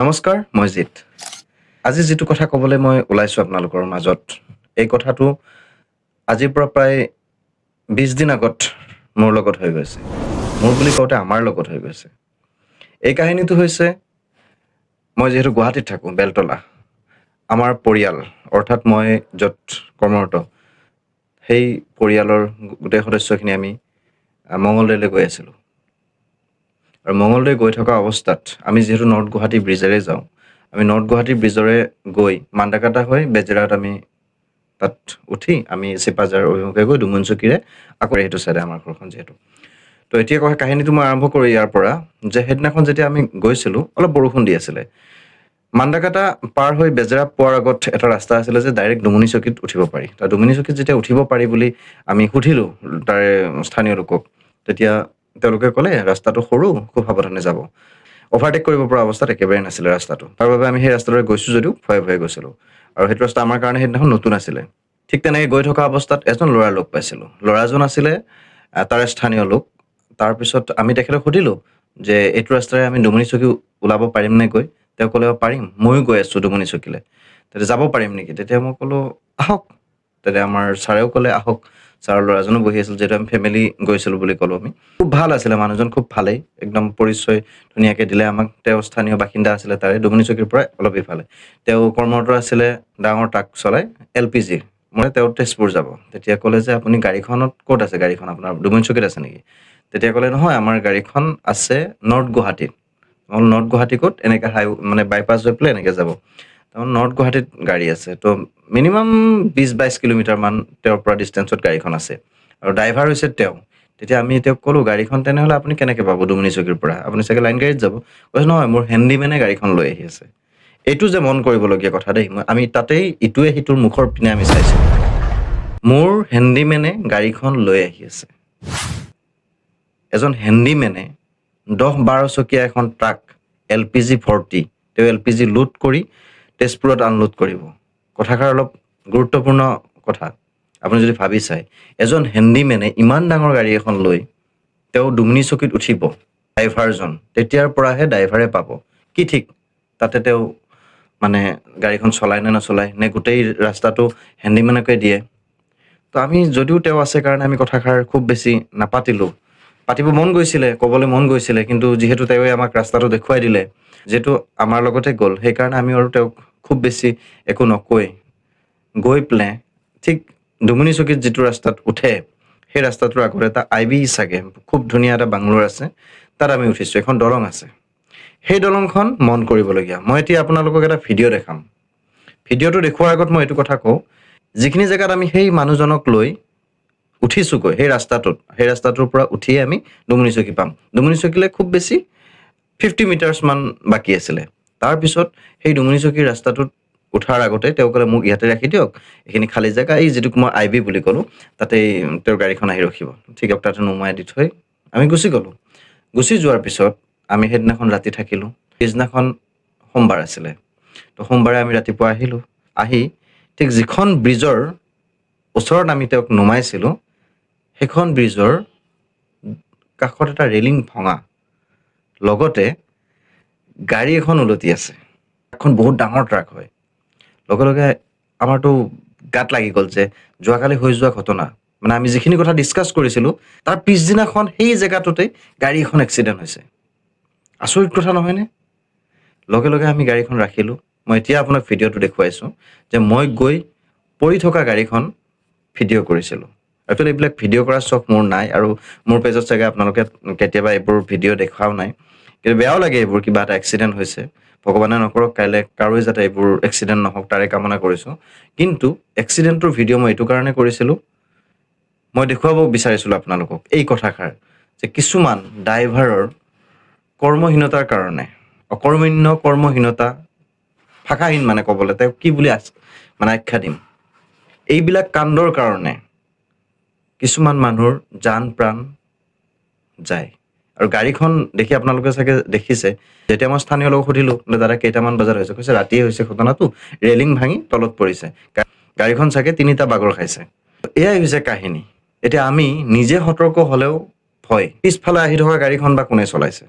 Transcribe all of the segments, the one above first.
নমস্কাৰ, মই জিত। আজি যিটো কথা ক'বলৈ মই ওলাইছোঁ আপোনালোকৰ মাজত, এই কথাটো আজিৰ পৰা প্ৰায় 20 দিন আগত মোৰ লগত হৈ গৈছে। মোৰ বুলি কওঁতে আমাৰ লগত হৈ গৈছে। এই কাহিনীটো হৈছে, মই যিহেতু গুৱাহাটীত থাকোঁ, বেলতলা। আমাৰ পৰিয়াল, অৰ্থাৎ মই য'ত কৰ্মৰত, সেই পৰিয়ালৰ গোটেই সদস্যখিনি আমি মঙলদৈলৈ গৈ আছিলোঁ। আৰু মঙলদৈ গৈ থকা অৱস্থাত আমি যিহেতু নৰ্থ গুৱাহাটী ব্ৰিজেৰে যাওঁ, আমি নৰ্থ গুৱাহাটী ব্ৰিজৰে গৈ মান্দাকাটা হৈ বেজেৰাত আমি তাত উঠি আমি চিপাঝাৰ অভিমুখে গৈ ডুমুনচকীৰে আকৌ সেইটো চাইডে আমাৰ ঘৰখন যিহেতু। তো এতিয়া কাহিনীটো মই আৰম্ভ কৰোঁ ইয়াৰ পৰা যে সেইদিনাখন যেতিয়া আমি গৈছিলোঁ, অলপ বৰষুণ দি আছিলে। মান্দাকাটা পাৰ হৈ বেজেৰা পোৱাৰ আগত এটা ৰাস্তা আছিলে যে ডাইৰেক্ট ডুমুনীচকীত উঠিব পাৰি। তো ডুমুনীচকীত যেতিয়া উঠিব পাৰি বুলি আমি সুধিলোঁ তাৰে স্থানীয় লোকক, তেতিয়া তেওঁলোকে ক'লে ৰাস্তাটো সৰু, খুব সাৱধানে যাব। অভাৰটেক কৰিব পৰা অৱস্থাত একেবাৰে নাছিলে ৰাস্তাটো। তাৰ বাবে আমি সেই ৰাস্তাটোৰে গৈছোঁ যদিও ভয়ে ভয়ে গৈছিলোঁ। আৰু সেইটো ৰাস্তা আমাৰ কাৰণে সেইদিনাখন নতুন আছিলে। ঠিক তেনেকৈ গৈ থকা অৱস্থাত এজন ল'ৰা লগ পাইছিলোঁ। ল'ৰাজন আছিলে তাৰে স্থানীয় লোক। তাৰপিছত আমি তেখেতক সুধিলোঁ যে এইটো ৰাস্তাৰে আমি ডুমুনীচকী ওলাব পাৰিম নে গৈ? তেওঁ ক'লে পাৰিম, ময়ো গৈ আছোঁ ডুমুনীচকীলৈ। তেতিয়া যাব পাৰিম নেকি? তেতিয়া মই ক'লোঁ আহক। তেতিয়া আমাৰ ছাৰেও ক'লে আহক। ছাৰৰ ল'ৰাজনো বহি আছিল, যিহেতু আমি ফেমিলি গৈছিলোঁ বুলি ক'লোঁ আমি। খুব ভাল আছিলে মানুহজন, খুব ভালেই, একদম পৰিচয় ধুনীয়াকৈ দিলে আমাক। তেওঁ স্থানীয় বাসিন্দা আছিলে তাৰে, ডুমুনীচকীৰ পৰা অলপ ইফালে। তেওঁ কৰ্মৰত আছিলে ডাঙৰ ট্ৰাক চলাই, LPG। মই তেওঁ তেজপুৰ যাব। তেতিয়া ক'লে যে আপুনি গাড়ীখনত ক'ত আছে? গাড়ীখন আপোনাৰ ডুমুনীচকীত আছে নেকি? তেতিয়া ক'লে নহয়, আমাৰ গাড়ীখন আছে নৰ্থ গুৱাহাটীত। মই নৰ্থ গুৱাহাটী ক'ত? এনেকৈ বাইপাছ হৈ পেলাই এনেকৈ যাব। তাৰমানে নৰ্থ গুৱাহাটীত গাড়ী আছে। তো মিনিমাম 20-22 কিলোমিটাৰমান তেওঁৰ পৰা ডিষ্টেঞ্চত গাড়ীখন আছে। আৰু ড্ৰাইভাৰ হৈছে তেওঁ। তেতিয়া আমি তেওঁক ক'লোঁ গাড়ীখন তেনেহ'লে আপুনি কেনেকৈ পাব ডুমুনীচকীৰ পৰা? আপুনি চাগে লাইন গাড়ীত যাব। কৈছে নহয়, মোৰ হেণ্ডিমেনে গাড়ীখন লৈ আহি আছে। এইটো যে মন কৰিবলগীয়া কথা দেই। আমি তাতেই ইটোৱে সিটোৰ মুখৰ পিনে আমি চাইছিলোঁ। মোৰ হেণ্ডিমেনে গাড়ীখন লৈ আহি আছে। এজন হেণ্ডিমেনে 10-12 চকীয়া এখন ট্ৰাক LPG ভৰ্তি, তেওঁ LPG লোড কৰি তেজপুৰত আনলোড কৰিব। কথাষাৰ অলপ গুৰুত্বপূৰ্ণ কথা। আপুনি যদি ভাবি চায়, এজন হেণ্ডিমেনে ইমান ডাঙৰ গাড়ী এখন লৈ তেওঁ ডুমুনীচকীত উঠিব, ড্ৰাইভাৰজন তেতিয়াৰ পৰাহে ড্ৰাইভাৰে পাব। কি ঠিক তাতে তেওঁ গাড়ীখন চলায় নে নচলায়, নে গোটেই ৰাস্তাটো হেণ্ডিমেনকে দিয়ে। তো আমি যদিও তেওঁ আছে কাৰণে আমি কথাষাৰ খুব বেছি নাপাতিলোঁ। পাতিব মন গৈছিলে, ক'বলৈ মন গৈছিলে, কিন্তু যিহেতু তেওঁৱে আমাক ৰাস্তাটো দেখুৱাই দিলে, যিহেতু আমাৰ লগতে গ'ল, সেইকাৰণে আমি আৰু তেওঁক খুব বেছি একো নকৈ গৈ পেলাই ঠিক ডুমুনীচকীত যিটো ৰাস্তাত উঠে, সেই ৰাস্তাটোৰ আগত এটা IB চাগে খুব ধুনীয়া এটা বাংলোৰ আছে, তাত আমি উঠিছোঁ। এখন দলং আছে। সেই দলংখন মন কৰিবলগীয়া। মই এতিয়া আপোনালোকক এটা ভিডিঅ' দেখাম। ভিডিঅ'টো দেখুওৱাৰ আগত মই এইটো কথা কওঁ, যিখিনি জেগাত আমি সেই মানুহজনক লৈ উঠিছোঁগৈ সেই ৰাস্তাটোৰ পৰা উঠিয়ে আমি ডুমুনীচকী পাম। ডুমুনীচকীলৈ খুব বেছি 50 মিটাৰ্ছমান বাকী আছিলে। তাৰপিছত সেই ডুমুনীচকীৰ ৰাস্তাটোত উঠাৰ আগতে তেওঁ ক'লে মোক ইয়াতে ৰাখি দিয়ক, এইখিনি খালী জেগা, এই যিটোক মই IB বুলি ক'লোঁ, তাতেই তেওঁৰ গাড়ীখন আহি ৰখিব। ঠিক আছে, তাতে নমাই দি থৈ আমি গুচি গ'লোঁ। গুচি যোৱাৰ পিছত আমি সেইদিনাখন ৰাতি থাকিলোঁ। পিছদিনাখন সোমবাৰ আছিলে। তো সোমবাৰে আমি ৰাতিপুৱা আহিলোঁ। আহি ঠিক যিখন ব্ৰিজৰ ওচৰত আমি তেওঁক নমাইছিলোঁ, সেইখন ব্ৰিজৰ কাষত এটা ৰেলিং ভঙা, লগতে গাড়ী এখন উলটি আছে। এখন বহুত ডাঙৰ ট্ৰাক হয়। লগে লগে আমাৰতো গাত লাগি গ'ল যে যোৱাকালি হৈ যোৱা ঘটনা, আমি যিখিনি কথা ডিছকাছ কৰিছিলোঁ, তাৰ পিছদিনাখন সেই জেগাটোতে গাড়ী এখন এক্সিডেণ্ট হৈছে। আচৰিত কথা নহয়নে? লগে লগে আমি গাড়ীখন ৰাখিলোঁ। মই এতিয়া আপোনাক ভিডিঅ'টো দেখুৱাইছোঁ যে মই গৈ পৰি থকা গাড়ীখন ভিডিঅ' কৰিছিলোঁ। একচুৱেলি এইবিলাক ভিডিঅ' কৰাৰ চখ মোৰ নাই, আৰু মোৰ পেজত চাগে আপোনালোকে কেতিয়াবা এইবোৰ ভিডিঅ' দেখাও নাই। কিন্তু বেয়াও লাগে, এইবোৰ কিবা এটা এক্সিডেণ্ট হৈছে। ভগৱানে নকৰক কাইলৈ কাৰোৱে যাতে এইবোৰ এক্সিডেণ্ট নহওক, তাৰে কামনা কৰিছোঁ। কিন্তু এক্সিডেণ্টটোৰ ভিডিঅ' মই এইটো কাৰণে কৰিছিলোঁ, মই দেখুৱাব বিচাৰিছিলোঁ আপোনালোকক এই কথাষাৰ যে কিছুমান ড্ৰাইভাৰৰ কৰ্মহীনতাৰ কাৰণে, অকৰ্মণ্য কৰ্মহীনতা, ভাষাহীন ক'বলৈ তেওঁক কি বুলি আখ্যা দিম, এইবিলাক কাণ্ডৰ কাৰণে কিছুমান মানুহৰ জান প্ৰাণ যায়। আৰু গাড়ীখন দেখি আপোনালোকে চাগে দেখিছে, যেতিয়া মই স্থানীয় লোকক সুধিলোঁ দাদা কেইটামান বজাত হৈছে, কৈছে ৰাতিয়ে হৈছে ঘটনাটো, ৰেলিং ভাঙি তলত পৰিছে, গাড়ীখন চাগে 3টা বাগৰ খাইছে। এয়াই হৈছে কাহিনী। এতিয়া আমি নিজে সতৰ্ক হ'লেও ভয়, পিছফালে আহি থকা গাড়ীখন বা কোনে চলাইছে,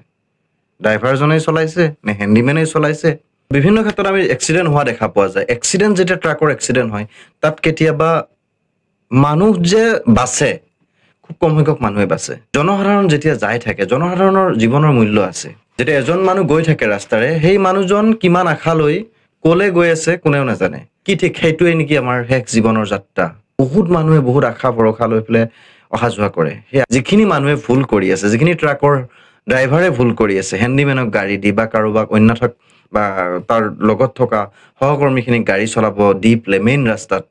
ড্ৰাইভাৰজনেই চলাইছে নে হেণ্ডিমেনেই চলাইছে। বিভিন্ন ক্ষেত্ৰত আমি এক্সিডেণ্ট হোৱা দেখা পোৱা যায়। এক্সিডেণ্ট যেতিয়া ট্ৰাকৰ এক্সিডেণ্ট হয়, তাত কেতিয়াবা মানুহ যে বাচে, খুব কম সংখ্যক মানুহে বাচে। জনসাধাৰণ যেতিয়া যাই থাকে, জনসাধাৰণৰ জীৱনৰ মূল্য আছে। যেতিয়া এজন মানুহ গৈ থাকে ৰাস্তাৰে, সেই মানুহজন কিমান আশা লৈ ক'লে গৈ আছে কোনেও নাজানে। কি ঠিক সেইটোৱে নেকি আমাৰ শেষ জীৱনৰ যাত্ৰা। বহুত মানুহে বহুত আশা ভৰসা লৈ পেলাই অহা যোৱা কৰে। সেই যিখিনি মানুহে ভুল কৰি আছে, যিখিনি ট্ৰাকৰ ড্ৰাইভাৰে ভুল কৰি আছে, হেণ্ডিমেনক গাড়ী দি বা কাৰোবাক অন্যথা বা তাৰ লগত থকা সহকৰ্মীখিনিক গাড়ী চলাব দি পেলাই মেইন ৰাস্তাত,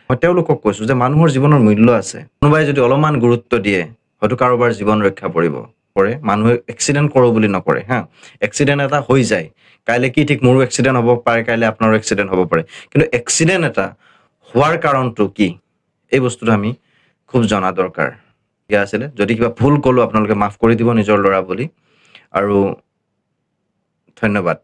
মই তেওঁলোকক কৈছোঁ যে মানুহৰ জীৱনৰ মূল্য আছে। কোনোবাই যদি অলপমান গুৰুত্ব দিয়ে, হয়তো কাৰোবাৰ জীৱন ৰক্ষা কৰে। মানুহে এক্সিডেণ্ট কৰোঁ বুলি নকৰে হা। এক্সিডেণ্ট এটা হৈ যায়, কাইলৈ কি ঠিক মোৰো এক্সিডেণ্ট হ'ব পাৰে, কাইলৈ আপোনাৰো এক্সিডেণ্ট হ'ব পাৰে। কিন্তু এক্সিডেণ্ট এটা হোৱাৰ কাৰণটো কি, এই বস্তুটো আমি খুব জনা দৰকাৰ। ঠিক আছিলে, যদি কিবা ভুল ক'লোঁ আপোনালোকে মাফ কৰি দিব নিজৰ ল'ৰা বুলি। আৰু ধন্যবাদ।